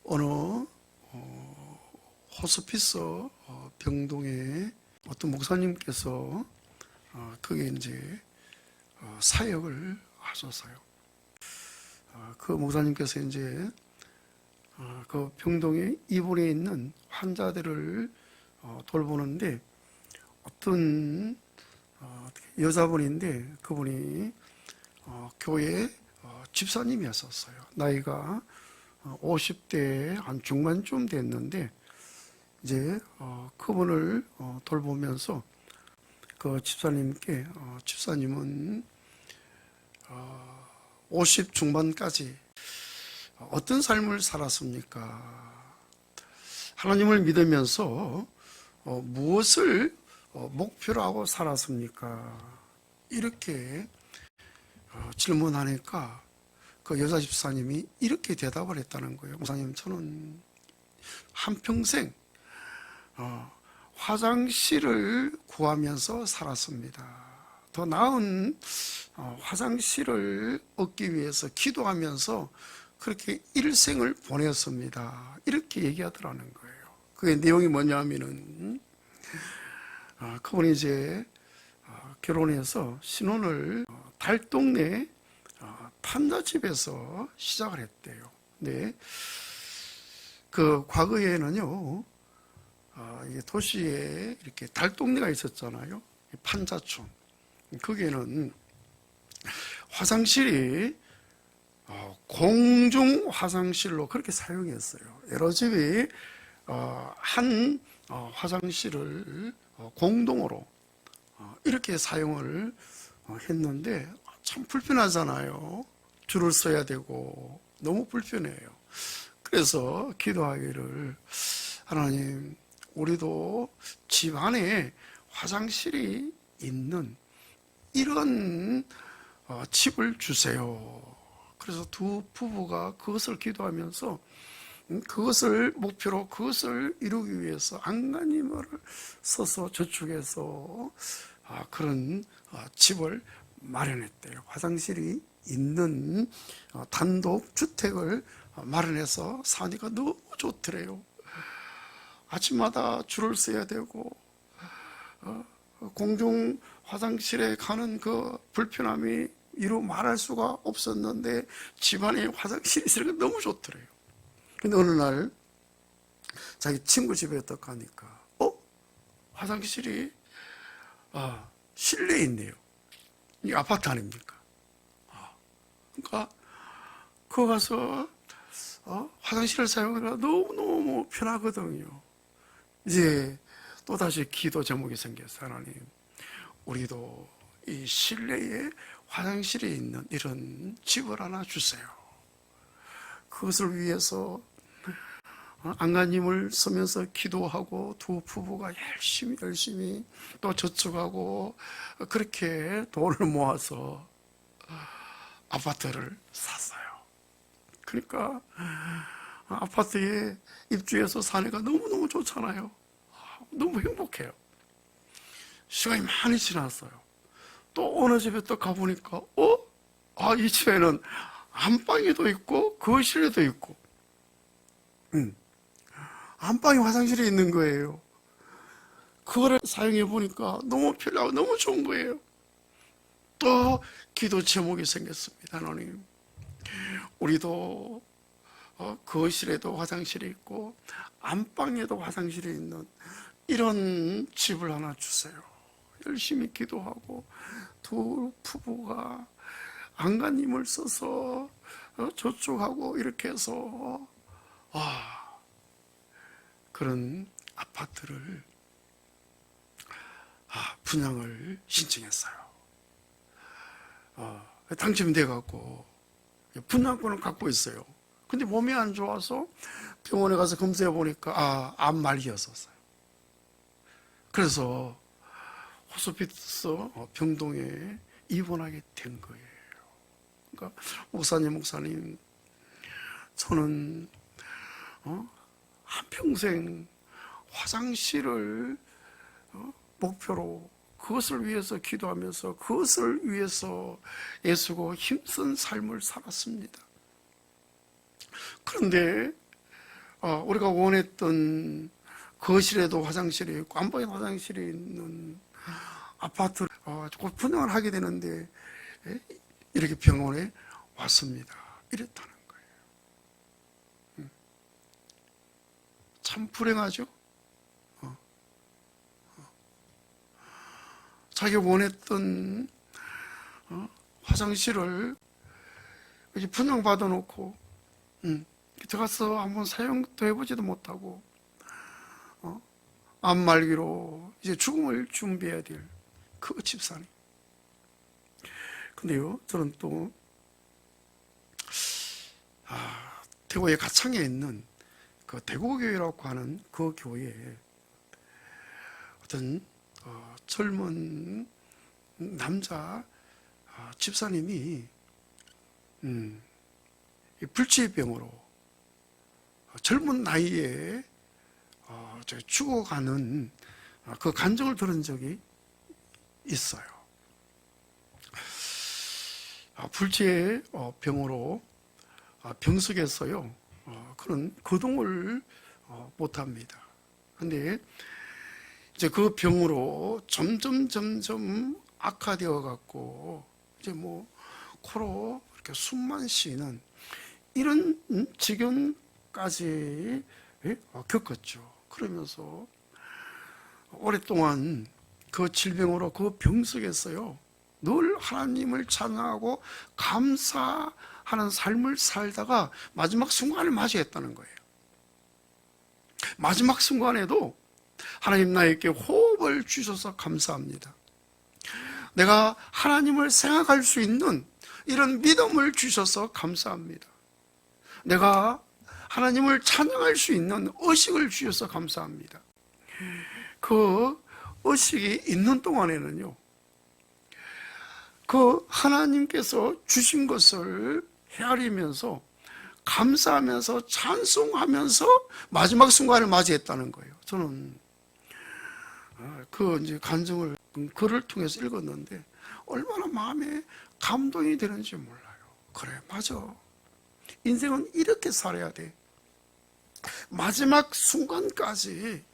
어느 호스피스 병동에 어떤 목사님께서 거기에 이제 사역을 하셨어요. 그 목사님께서 이제 그 병동에 입원해 있는 환자들을 돌보는데 어떤 여자분인데 그분이 교회 집사님이었었어요. 나이가 50대 한 중반쯤 됐는데 이제 그분을 돌보면서 그 집사님께 집사님은 50 중반까지 어떤 삶을 살았습니까? 하나님을 믿으면서 무엇을 목표로 하고 살았습니까? 이렇게 질문하니까 그 여자 집사님이 이렇게 대답을 했다는 거예요. 목사님, 저는 한평생 화장실을 구하면서 살았습니다. 더 나은 화장실을 얻기 위해서 기도하면서 그렇게 일생을 보냈습니다. 이렇게 얘기하더라는 거예요. 그게 내용이 뭐냐 하면은 그분이 이제 결혼해서 신혼을 달동네 판자집에서 시작을 했대요. 네. 그 과거에는요, 도시에 이렇게 달동네가 있었잖아요. 판자촌. 거기에는 화장실이 공중 화장실로 그렇게 사용했어요. 여러 집이 한 화장실을 공동으로 이렇게 사용을 했는데 참 불편하잖아요. 줄을 서야 되고 너무 불편해요. 그래서 기도하기를, 하나님, 우리도 집 안에 화장실이 있는 이런 집을 주세요. 그래서 두 부부가 그것을 기도하면서 그것을 목표로 그것을 이루기 위해서 안간힘을 써서 저축해서 그런 집을 마련했대요. 화장실이 있는 단독 주택을 마련해서 사니까 너무 좋더래요. 아침마다 줄을 서야 되고 공중 화장실에 가는 그 불편함이 이루 말할 수가 없었는데 집안에 화장실이 있으니까 너무 좋더래요. 근데 어느 날 자기 친구 집에 딱 가니까 화장실이 실내에 있네요. 이 아파트 아닙니까? 그러니까 거기 가서 화장실을 사용하기가 너무너무 편하거든요. 이제 또다시 기도 제목이 생겼어요. 하나님, 우리도 이 실내에 화장실이 있는 이런 집을 하나 주세요. 그것을 위해서 안간힘을 쓰면서 기도하고 두 부부가 열심히 또 저축하고 그렇게 돈을 모아서 아파트를 샀어요. 그러니까 아파트에 입주해서 사니까 너무너무 좋잖아요. 너무 행복해요. 시간이 많이 지났어요. 또 어느 집에 또 가보니까 이 집에는 안방에도 있고 거실에도 있고 안방에 화장실이 있는 거예요. 그거를 사용해 보니까 너무 편하고 너무 좋은 거예요. 또 기도 제목이 생겼습니다. 하나님, 우리도 거실에도 화장실이 있고 안방에도 화장실이 있는 이런 집을 하나 주세요. 열심히 기도하고 두 부부가 안간힘을 써서 저축하고 이렇게 해서 그런 아파트를 분양을 신청했어요. 당첨돼 갖고 분양권을 갖고 있어요. 근데 몸이 안 좋아서 병원에 가서 검사해 보니까 암말기였었어요. 그래서 호스피스 병동에 입원하게 된 거예요. 그러니까 목사님, 저는 한평생 화장실을 목표로 그것을 위해서 기도하면서 그것을 위해서 애쓰고 힘쓴 삶을 살았습니다. 그런데 우리가 원했던 거실에도 화장실이 있고 안방에 화장실이 있는 아파트 곧 분양을 하게 되는데 이렇게 병원에 왔습니다. 이랬다는 거예요. 참 불행하죠? 자기가 원했던 화장실을 이제 분양받아 놓고 들어가서 한번 사용도 해보지도 못하고 암 말기로 이제 죽음을 준비해야 될 그 집사님. 근데요, 저는 또 대구의 가창에 있는 그 대구교회라고 하는 그 교회에 어떤 젊은 남자 집사님이 불치병으로 젊은 나이에 죽어가는 그 간증을 들은 적이 있어요. 불치병으로 병석에서요 그런 거동을 못합니다. 그런데 이제 그 병으로 점점 악화되어 갖고 이제 뭐 코로 이렇게 숨만 쉬는 이런 지경까지 겪었죠. 그러면서 오랫동안 그 질병으로 그 병석에서요 늘 하나님을 찬양하고 감사하는 삶을 살다가 마지막 순간을 맞이했다는 거예요. 마지막 순간에도 하나님 나에게 호흡을 주셔서 감사합니다. 내가 하나님을 생각할 수 있는 이런 믿음을 주셔서 감사합니다. 내가 하나님을 찬양할 수 있는 의식을 주셔서 감사합니다. 그 의식이 있는 동안에는요 그 하나님께서 주신 것을 헤아리면서 감사하면서 찬송하면서 마지막 순간을 맞이했다는 거예요. 저는 그 이제 간증을 글을 통해서 읽었는데 얼마나 마음에 감동이 되는지 몰라요. 그래, 맞아. 인생은 이렇게 살아야 돼. 마지막 순간까지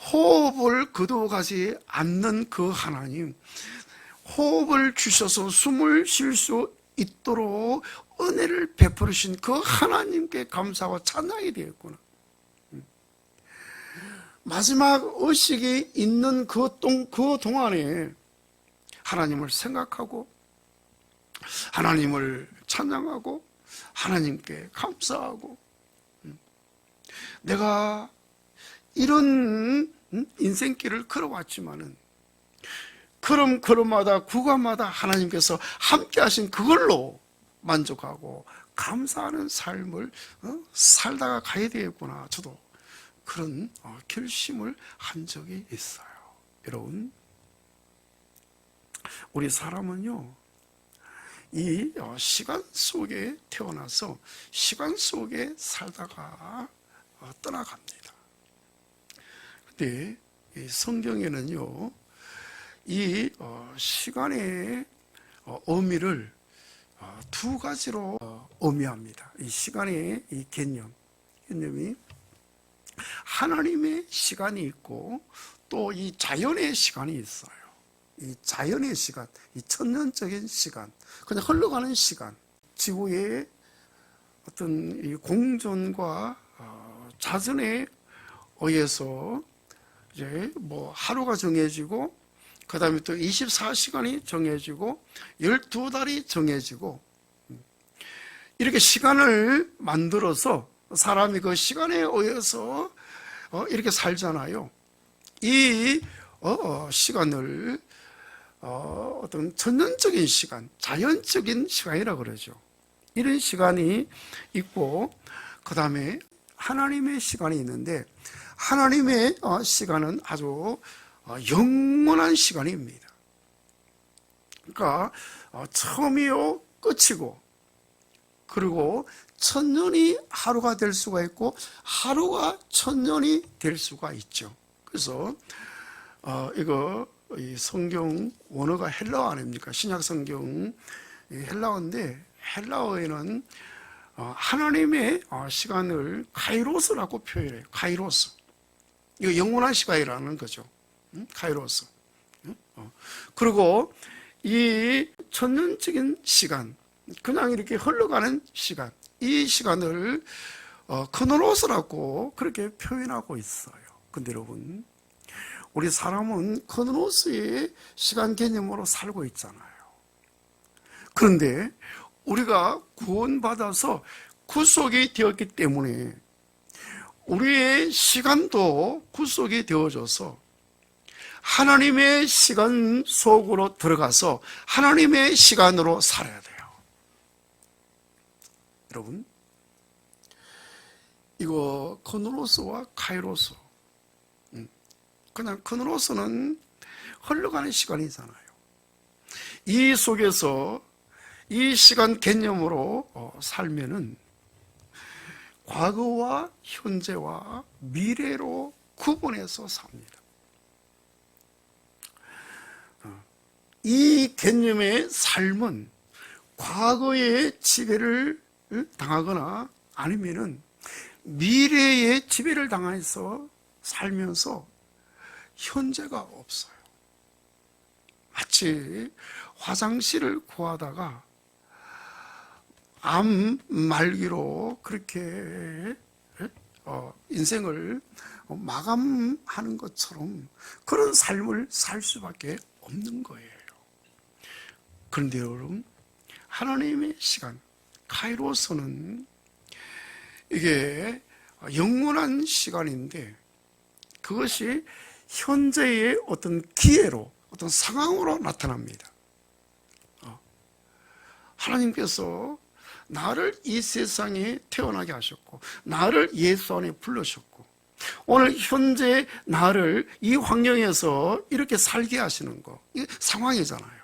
호흡을 거둬가지 않는 그 하나님, 호흡을 주셔서 숨을 쉴 수 있도록 은혜를 베풀으신 그 하나님께 감사와 찬양이 되었구나. 마지막 의식이 있는 그 동안에 하나님을 생각하고 하나님을 찬양하고 하나님께 감사하고 내가 이런 인생길을 걸어왔지만은 걸음마다 구간마다 하나님께서 함께 하신 그걸로 만족하고 감사하는 삶을 살다가 가야 되겠구나. 저도 그런 결심을 한 적이 있어요. 여러분, 우리 사람은요 이 시간 속에 태어나서 시간 속에 살다가 떠나갑니다. 근데 이 성경에는요 이 시간의 의미를 두 가지로 의미합니다. 이 시간의 이 개념이 하나님의 시간이 있고 또 이 자연의 시간이 있어요. 이 자연의 시간, 이 천년적인 시간, 그냥 흘러가는 시간, 지구의 어떤 이 공전과 자전에 의해서 이제 뭐 하루가 정해지고 그 다음에 또 24시간이 정해지고 12달이 정해지고 이렇게 시간을 만들어서 사람이 그 시간에 의해서 이렇게 살잖아요. 이 시간을 어떤 천년적인 시간, 자연적인 시간이라고 그러죠. 이런 시간이 있고 그 다음에 하나님의 시간이 있는데 하나님의 시간은 아주 영원한 시간입니다. 그러니까 처음이요 끝이고 그리고 천년이 하루가 될 수가 있고 하루가 천년이 될 수가 있죠. 그래서 이 성경 원어가 헬라어 아닙니까? 신약 성경 헬라어인데 헬라어에는 하나님의 시간을 카이로스라고 표현해요. 카이로스. 이거 영원한 시간이라는 거죠. 카이로스. 그리고 이 천년적인 시간, 그냥 이렇게 흘러가는 시간, 이 시간을 크로노스라고 그렇게 표현하고 있어요. 근데 여러분, 우리 사람은 크로노스의 시간 개념으로 살고 있잖아요. 그런데 우리가 구원받아서 구속이 되었기 때문에 우리의 시간도 구속이 되어져서 하나님의 시간 속으로 들어가서 하나님의 시간으로 살아야 돼요. 여러분, 이거 크로노스와 카이로스, 그냥 크로노스는 흘러가는 시간이잖아요. 이 속에서 이 시간 개념으로 살면은 과거와 현재와 미래로 구분해서 삽니다. 이 개념의 삶은 과거의 지배를 당하거나 아니면은 미래의 지배를 당해서 살면서 현재가 없어요. 마치 화장실을 구하다가 암 말기로 그렇게 인생을 마감하는 것처럼 그런 삶을 살 수밖에 없는 거예요. 그런데 여러분, 하나님의 시간, 카이로스는 이게 영원한 시간인데 그것이 현재의 어떤 기회로, 어떤 상황으로 나타납니다. 하나님께서 나를 이 세상에 태어나게 하셨고 나를 예수 안에 불러셨고 오늘 현재 나를 이 환경에서 이렇게 살게 하시는 거, 이게 상황이잖아요.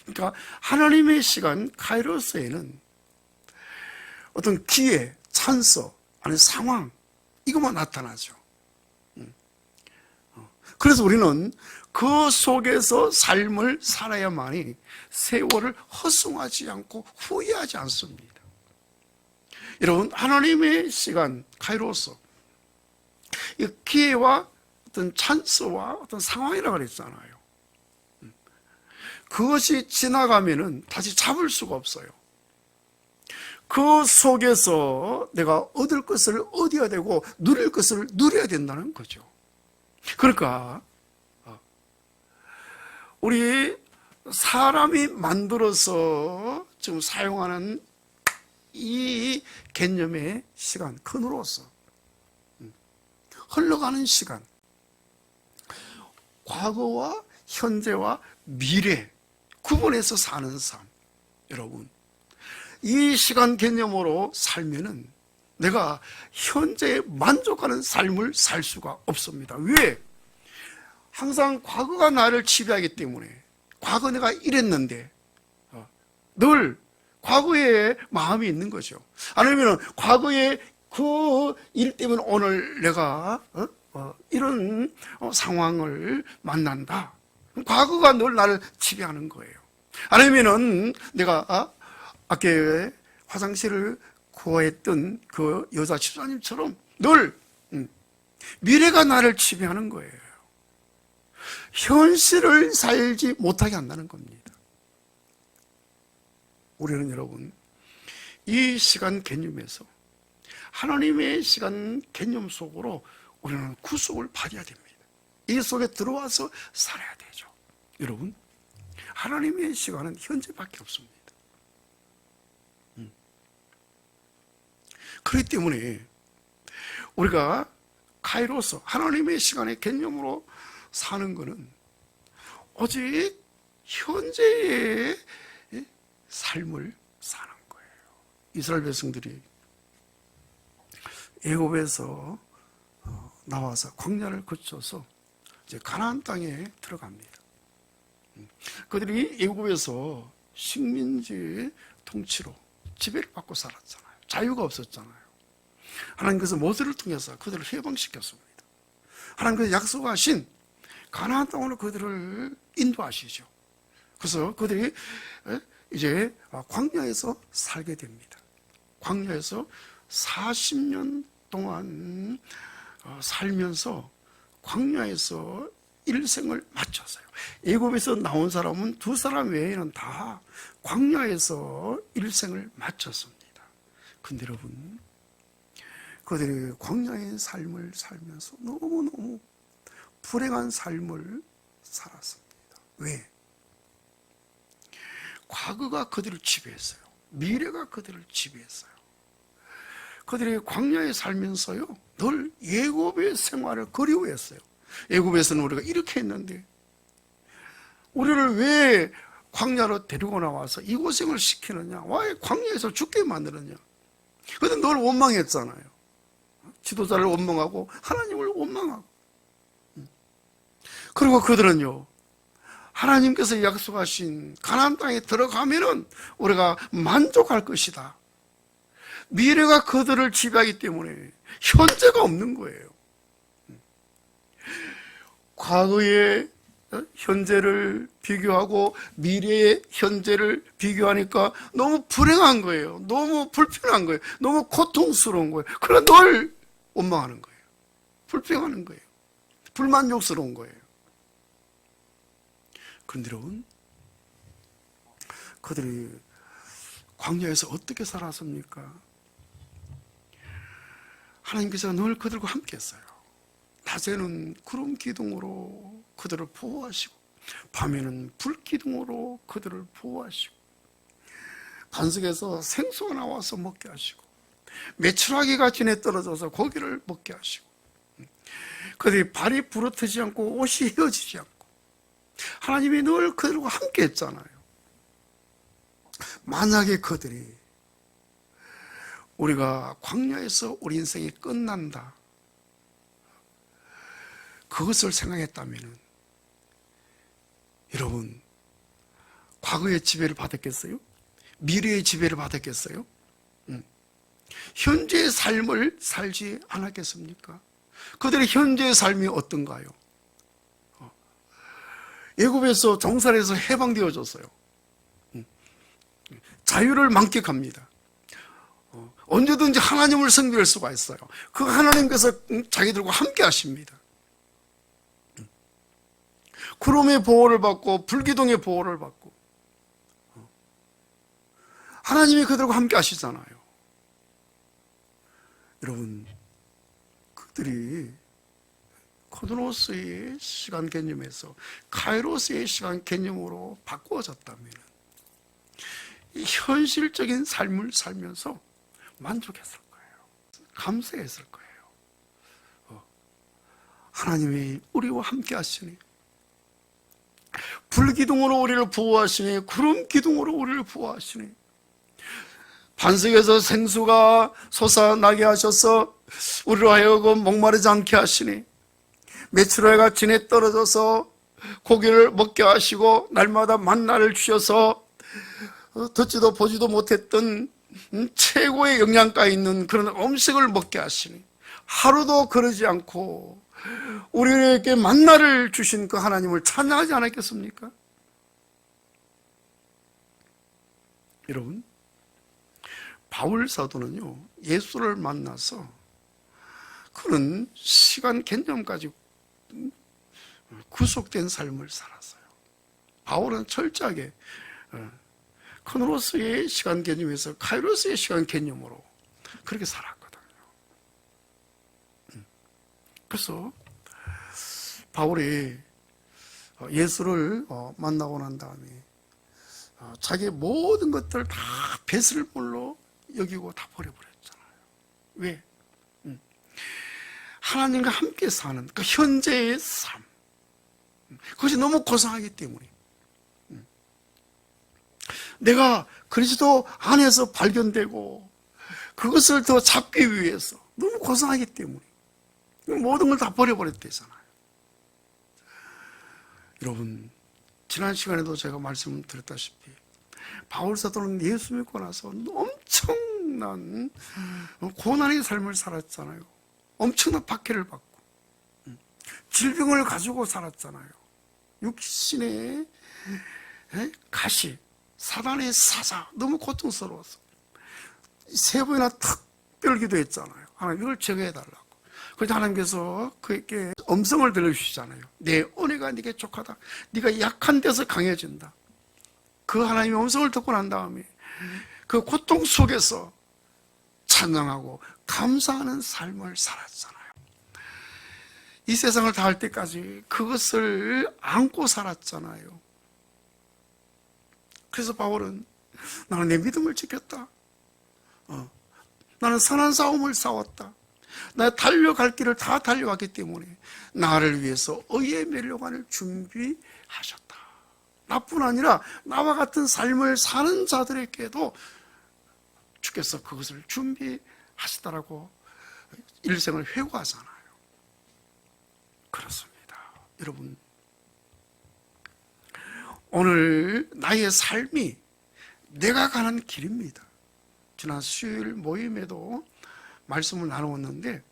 그러니까 하나님의 시간 카이로스에는 어떤 기회, 찬스, 아니 상황, 이것만 나타나죠. 그래서 우리는 그 속에서 삶을 살아야만이 세월을 허송하지 않고 후회하지 않습니다. 여러분, 하나님의 시간 카이로스, 이 기회와 어떤 찬스와 어떤 상황이라고 그랬잖아요. 그것이 지나가면은 다시 잡을 수가 없어요. 그 속에서 내가 얻을 것을 얻어야 되고 누릴 것을 누려야 된다는 거죠. 그러니까 우리 사람이 만들어서 지금 사용하는 이 개념의 시간, 크로노스, 흘러가는 시간, 과거와 현재와 미래 구분해서 사는 삶. 여러분, 이 시간 개념으로 살면은 내가 현재에 만족하는 삶을 살 수가 없습니다. 왜? 항상 과거가 나를 지배하기 때문에, 과거 내가 이랬는데 늘 과거에 마음이 있는 거죠. 아니면 과거에 그 일 때문에 오늘 내가 이런 상황을 만난다. 과거가 늘 나를 지배하는 거예요. 아니면은 내가 아까 화장실을 구했던 그 여자 집사님처럼 늘 미래가 나를 지배하는 거예요. 현실을 살지 못하게 한다는 겁니다. 우리는 여러분, 이 시간 개념에서 하나님의 시간 개념 속으로 우리는 구속을 받아야 됩니다. 이 속에 들어와서 살아야 되죠. 여러분, 하나님의 시간은 현재밖에 없습니다. 그렇기 때문에 우리가 카이로스, 하나님의 시간의 개념으로 사는 것은 오직 현재의 삶을 사는 거예요. 이스라엘 백성들이 애굽에서 나와서 광야를 거쳐서 이제 가나안 땅에 들어갑니다. 그들이 애굽에서 식민지 통치로 지배를 받고 살았잖아요. 자유가 없었잖아요. 하나님께서 모세를 통해서 그들을 해방시켰습니다. 하나님께서 약속하신 가나안 땅으로 그들을 인도하시죠. 그래서 그들이 이제 광야에서 살게 됩니다. 광야에서 40년 동안 살면서 광야에서 일생을 마쳤어요. 애굽에서 나온 사람은 2사람 외에는 다 광야에서 일생을 마쳤습니다. 근데 여러분, 그들이 광야의 삶을 살면서 너무너무 불행한 삶을 살았습니다. 왜? 과거가 그들을 지배했어요. 미래가 그들을 지배했어요. 그들이 광야에 살면서요, 늘 애굽의 생활을 그리워했어요. 애굽에서는 우리가 이렇게 했는데 우리를 왜 광야로 데리고 나와서 이 고생을 시키느냐, 왜 광야에서 죽게 만드느냐. 근데 늘 원망했잖아요. 지도자를 원망하고 하나님을 원망하고. 그리고 그들은요, 하나님께서 약속하신 가나안 땅에 들어가면은 우리가 만족할 것이다. 미래가 그들을 지배하기 때문에 현재가 없는 거예요. 과거의 현재를 비교하고 미래의 현재를 비교하니까 너무 불행한 거예요. 너무 불편한 거예요. 너무 고통스러운 거예요. 그러나 늘 원망하는 거예요. 불평하는 거예요. 불만족스러운 거예요. 그런데 여러분, 그들이 광야에서 어떻게 살았습니까? 하나님께서 늘 그들과 함께 했어요. 낮에는 구름 기둥으로 그들을 보호하시고, 밤에는 불 기둥으로 그들을 보호하시고, 반석에서 생수가 나와서 먹게 하시고, 메추라기가 진에 떨어져서 고기를 먹게 하시고, 그들이 발이 부러뜨지 않고 옷이 휘어지지 않고, 하나님이 늘 그들과 함께 했잖아요. 만약에 그들이 우리가 광야에서 우리 인생이 끝난다, 그것을 생각했다면 여러분, 과거의 지배를 받았겠어요? 미래의 지배를 받았겠어요? 현재의 삶을 살지 않았겠습니까? 그들의 현재의 삶이 어떤가요? 애굽에서 종살이에서 해방되어졌어요. 자유를 만끽합니다. 언제든지 하나님을 섬길 수가 있어요. 그 하나님께서 자기들과 함께 하십니다. 구름의 보호를 받고 불기둥의 보호를 받고, 하나님이 그들과 함께 하시잖아요. 여러분, 그들이 코드로스의 시간 개념에서 카이로스의 시간 개념으로 바꾸어졌다면 이 현실적인 삶을 살면서 만족했을 거예요. 감사했을 거예요. 하나님이 우리와 함께 하시니, 불기둥으로 우리를 보호하시니, 구름 기둥으로 우리를 보호하시니, 반석에서 생수가 솟아나게 하셔서 우리로 하여금 목마르지 않게 하시니, 메추라기가 진에 떨어져서 고기를 먹게 하시고, 날마다 만나를 주셔서 듣지도 보지도 못했던 최고의 영양가 있는 그런 음식을 먹게 하시니, 하루도 그러지 않고 우리에게 만나를 주신 그 하나님을 찬양하지 않았겠습니까? 여러분, 바울 사도는요, 예수를 만나서 그는 시간 개념까지 구속된 삶을 살았어요. 바울은 철저하게 크로노스의 시간 개념에서 카이로스의 시간 개념으로 그렇게 살았거든요. 그래서 바울이 예수를 만나고 난 다음에 자기의 모든 것들을 다 배설물로 여기고 다 버려버렸잖아요. 왜? 하나님과 함께 사는 그 현재의 삶, 그것이 너무 고상하기 때문에, 내가 그리스도 안에서 발견되고 그것을 더 잡기 위해서 너무 고상하기 때문에 모든 걸 다 버려버렸대잖아요. 여러분, 지난 시간에도 제가 말씀드렸다시피 바울 사도는 예수 믿고 나서 엄청난 고난의 삶을 살았잖아요. 엄청난 박해를 받고 질병을 가지고 살았잖아요. 육신의 가시, 사단의 사자, 너무 고통스러웠어. 3번이나 특별 기도했잖아요. 하나님 이걸 제거해달라고. 그래서 하나님께서 그에게 음성을 들려주시잖아요. 내 은혜가 네게 족하다. 네가 약한 데서 강해진다. 그 하나님의 음성을 듣고 난 다음에 그 고통 속에서 찬양하고 감사하는 삶을 살았잖아요. 이 세상을 다할 때까지 그것을 안고 살았잖아요. 그래서 바울은 나는 내 믿음을 지켰다. 나는 선한 싸움을 싸웠다. 나 달려갈 길을 다 달려왔기 때문에 나를 위해서 의의 멸류관을 준비하셨다. 나뿐 아니라 나와 같은 삶을 사는 자들에게도 주께서 그것을 준비하시다라고 일생을 회고하잖아요. 그렇습니다. 여러분, 오늘 나의 삶이 내가 가는 길입니다. 지난 수요일 모임에도 말씀을 나누었는데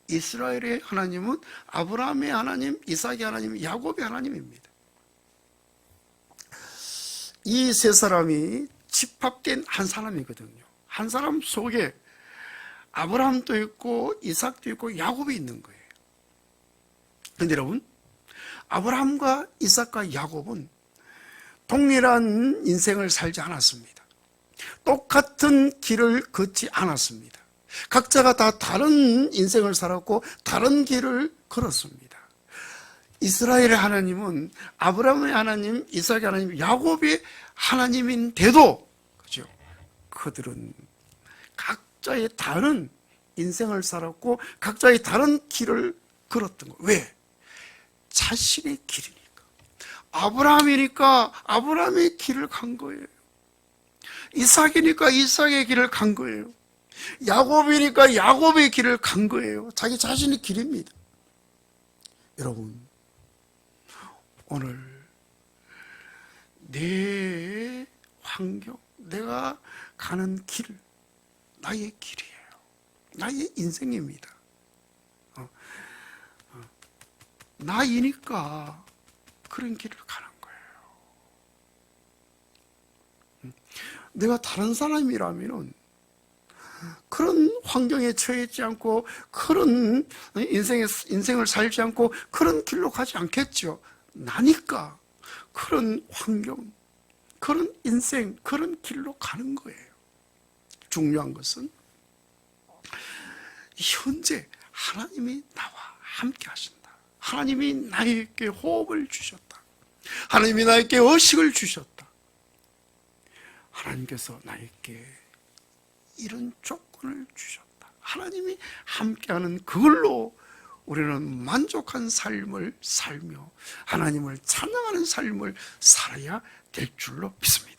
이스라엘의 하나님은 아브라함의 하나님, 이삭의 하나님, 야곱의 하나님입니다. 이 세 사람이 집합된 한 사람이거든요. 한 사람 속에 아브라함도 있고 이삭도 있고 야곱이 있는 거예요. 그런데 여러분, 아브라함과 이삭과 야곱은 동일한 인생을 살지 않았습니다. 똑같은 길을 걷지 않았습니다. 각자가 다 다른 인생을 살았고 다른 길을 걸었습니다. 이스라엘의 하나님은 아브라함의 하나님, 이삭의 하나님, 야곱의 하나님인데도 그죠? 그들은 각자의 다른 인생을 살았고 각자의 다른 길을 걸었던 거예요. 왜? 자신의 길이니까. 아브라함이니까 아브라함의 길을 간 거예요. 이삭이니까 이삭의 길을 간 거예요. 야곱이니까 야곱의 길을 간 거예요. 자기 자신의 길입니다. 여러분, 오늘 내 환경, 내가 가는 길, 나의 길이에요. 나의 인생입니다. 나이니까 그런 길을 가는 거예요. 내가 다른 사람이라면 그런 환경에 처해있지 않고 그런 인생을 살지 않고 그런 길로 가지 않겠죠. 나니까 그런 환경, 그런 인생, 그런 길로 가는 거예요. 중요한 것은 현재 하나님이 나와 함께 하신다. 하나님이 나에게 호흡을 주셨다. 하나님이 나에게 의식을 주셨다. 하나님께서 나에게 이런 조건을 주셨다. 하나님이 함께하는 그걸로 우리는 만족한 삶을 살며 하나님을 찬양하는 삶을 살아야 될 줄로 믿습니다.